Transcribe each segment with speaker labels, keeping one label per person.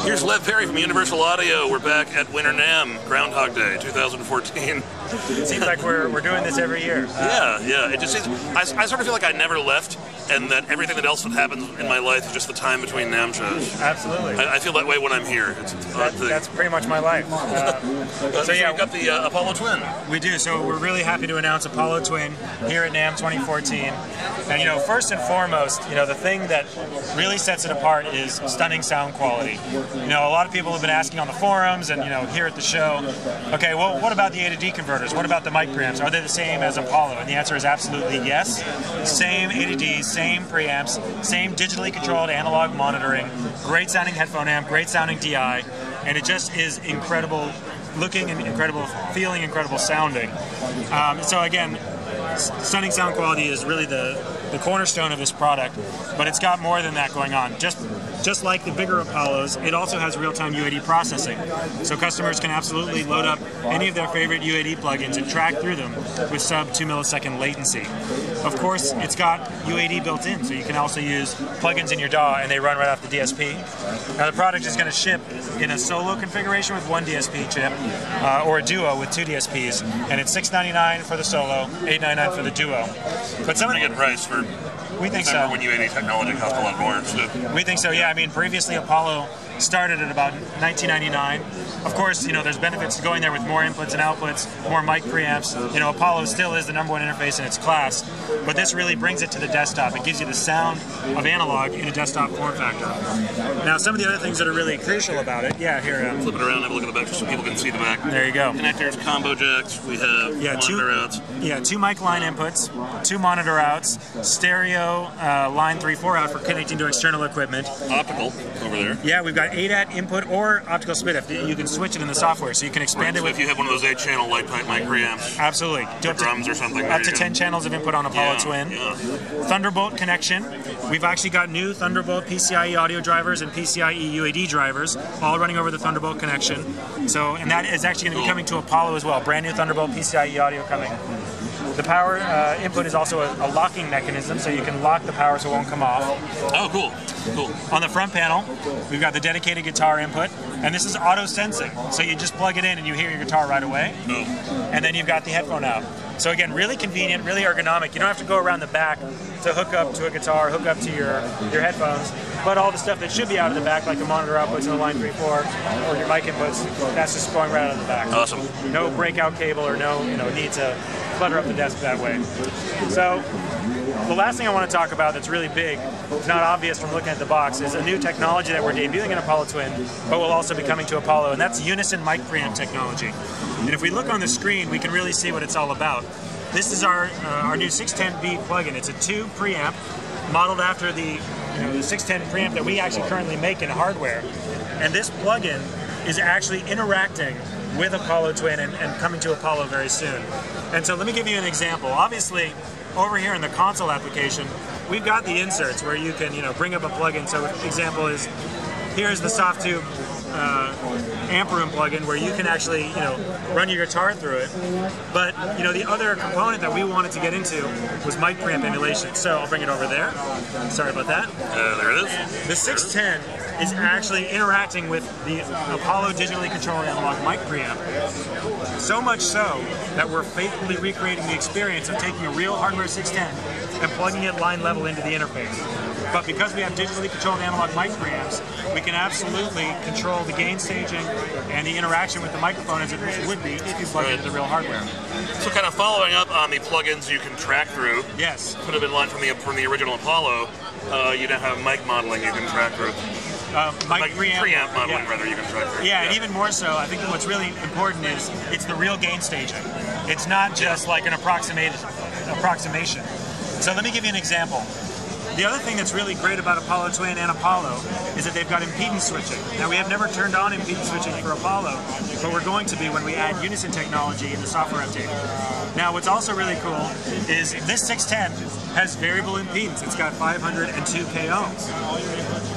Speaker 1: Here's Lev Perry from Universal Audio. We're back at Winter NAMM, Groundhog Day, 2014.
Speaker 2: It seems like we're doing this every year.
Speaker 1: Yeah. It just seems, I sort of feel like I never left, and that everything that else that happens in my life is just the time between NAMM shows.
Speaker 2: Absolutely.
Speaker 1: I feel that way when I'm here.
Speaker 2: That's pretty much my life.
Speaker 1: So yeah, we've got the Apollo Twin.
Speaker 2: We do. So we're really happy to announce Apollo Twin here at NAMM 2014. And first and foremost, the thing that really sets it apart is stunning sound quality. A lot of people have been asking on the forums and here at the show, okay, well, what about the A to D converters? What about the mic preamps? Are they the same as Apollo? And the answer is absolutely yes. Same A to D, same preamps, same digitally controlled analog monitoring, great sounding headphone amp, great sounding DI, and it just is incredible looking and incredible feeling, incredible sounding. So again, stunning sound quality is really the cornerstone of this product, but it's got more than that going on. Just like the bigger Apollos, it also has real-time UAD processing. So customers can absolutely load up any of their favorite UAD plugins and track through them with sub 2 millisecond latency. Of course, it's got UAD built in, so you can also use plugins in your DAW and they run right off the DSP. Now the product is going to ship in a solo configuration with one DSP chip, or a duo with two DSPs, and it's $699 for the solo, $899 for the duo. But some
Speaker 1: pretty good price for.
Speaker 2: We think so.
Speaker 1: When UAD technology costs a lot more. So.
Speaker 2: We think so, yeah. I mean, previously Apollo started at about $19.99. Of course, there's benefits to going there with more inputs and outputs, more mic preamps. Apollo still is the #1 interface in its class, but this really brings it to the desktop. It gives you the sound of analog in a desktop form factor. Now, some of the other things that are really crucial about it, here.
Speaker 1: Flip it around, have a look at the back so people can see the back.
Speaker 2: There you go.
Speaker 1: Connectors, combo jacks, we have monitor outs.
Speaker 2: Yeah, 2 mic line inputs, 2 monitor outs, stereo line 3/4 out for connecting to external equipment.
Speaker 1: Optical over there.
Speaker 2: Yeah, we've got ADAT input or optical split. If you can switch it in the software, so you can expand it with.
Speaker 1: If you have one of those 8-channel light pipe mic preamps.
Speaker 2: Absolutely.
Speaker 1: Drums or something.
Speaker 2: Up to 10 channels of input on Apollo Twin.
Speaker 1: Yeah.
Speaker 2: Thunderbolt connection. We've actually got new Thunderbolt PCIe audio drivers and PCIe UAD drivers, all running over the Thunderbolt connection. And that is actually going to be coming to Apollo as well. Brand new Thunderbolt PCIe audio coming. The power input is also a locking mechanism, so you can lock the power so it won't come off.
Speaker 1: Oh, cool.
Speaker 2: On the front panel, we've got the dedicated guitar input, and this is auto sensing. So you just plug it in and you hear your guitar right away.
Speaker 1: Oh.
Speaker 2: And then you've got the headphone out. So again, really convenient, really ergonomic. You don't have to go around the back to hook up to a guitar, hook up to your headphones. But all the stuff that should be out of the back, like the monitor outputs and the line 3/4, or your mic inputs, that's just going right out of the back.
Speaker 1: Awesome.
Speaker 2: No breakout cable or no need to clutter up the desk that way. So the last thing I want to talk about that's really big, it's not obvious from looking at the box, is a new technology that we're debuting in Apollo Twin, but will also be coming to Apollo, and that's unison mic preamp technology. And if we look on the screen, we can really see what it's all about. This is our new 610B plugin. It's a 2 preamp modeled after the 610 preamp that we actually currently make in hardware. And this plugin is actually interacting with Apollo Twin and coming to Apollo very soon. And so let me give you an example. Obviously, over here in the console application, we've got the inserts where you can bring up a plugin. So an example is, here's the soft tube amp room plugin where you can actually run your guitar through it. But the other component that we wanted to get into was mic preamp emulation. So I'll bring it over there. Sorry about that.
Speaker 1: There it is.
Speaker 2: The 610 is actually interacting with the Apollo digitally controlled analog mic preamp. So much so that we're faithfully recreating the experience of taking a real hardware 610 and plugging it line level into the interface. But because we have digitally controlled analog mic preamps, we can absolutely control the gain staging and the interaction with the microphone as it would be if you plug it into the real hardware.
Speaker 1: So kind of following up on the plugins you can track through.
Speaker 2: Yes.
Speaker 1: Could have been line from the original Apollo. You now have mic modeling you can track through.
Speaker 2: Mic preamp
Speaker 1: modeling, rather, you can track through.
Speaker 2: Yeah, and even more so, I think what's really important is it's the real gain staging. It's not just like an approximation. So let me give you an example. The other thing that's really great about Apollo Twin and Apollo is that they've got impedance switching. Now, we have never turned on impedance switching for Apollo, but we're going to be when we add unison technology in the software update. Now, what's also really cool is this 610 has variable impedance. It's got 502 k ohms.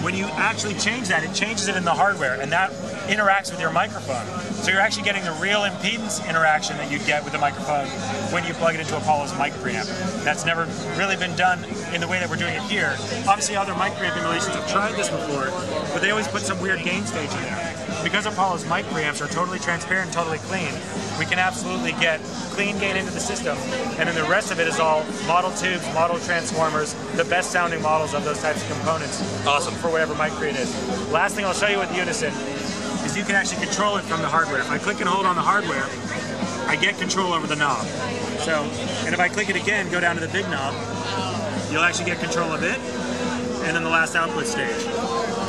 Speaker 2: when you actually change that, it changes it in the hardware, and that interacts with your microphone. So you're actually getting the real impedance interaction that you'd get with the microphone when you plug it into Apollo's mic preamp. That's never really been done in the way that we're doing it here. Obviously, other mic preamp emulations have tried this before, but they always put some weird gain stage in there. Because Apollo's mic preamps are totally transparent, totally clean, we can absolutely get clean gain into the system, and then the rest of it is all model tubes, model transformers, the best sounding models of those types of components.
Speaker 1: Awesome.
Speaker 2: For whatever mic pre it is. Last thing I'll show you with Unison is you can actually control it from the hardware. If I click and hold on the hardware, I get control over the knob. So, and if I click it again, go down to the big knob, you'll actually get control of it, and then the last output stage.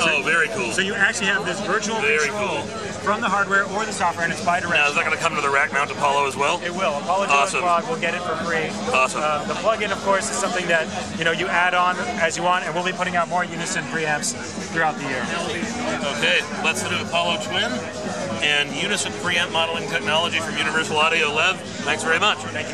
Speaker 1: Oh, very cool.
Speaker 2: So you actually have this virtual control from the hardware or the software, and it's bi-directional.
Speaker 1: Now, is that going to come to the rack mount Apollo as well?
Speaker 2: It will. Apollo
Speaker 1: Awesome.
Speaker 2: Quad will get it for free.
Speaker 1: Awesome.
Speaker 2: The plug-in, of course, is something that you add on as you want, and we'll be putting out more Unison preamps throughout the year.
Speaker 1: Okay, let's do Apollo Twin and Unison preamp modeling technology from Universal Audio Lab. Thanks very much.
Speaker 2: Thank you, guys.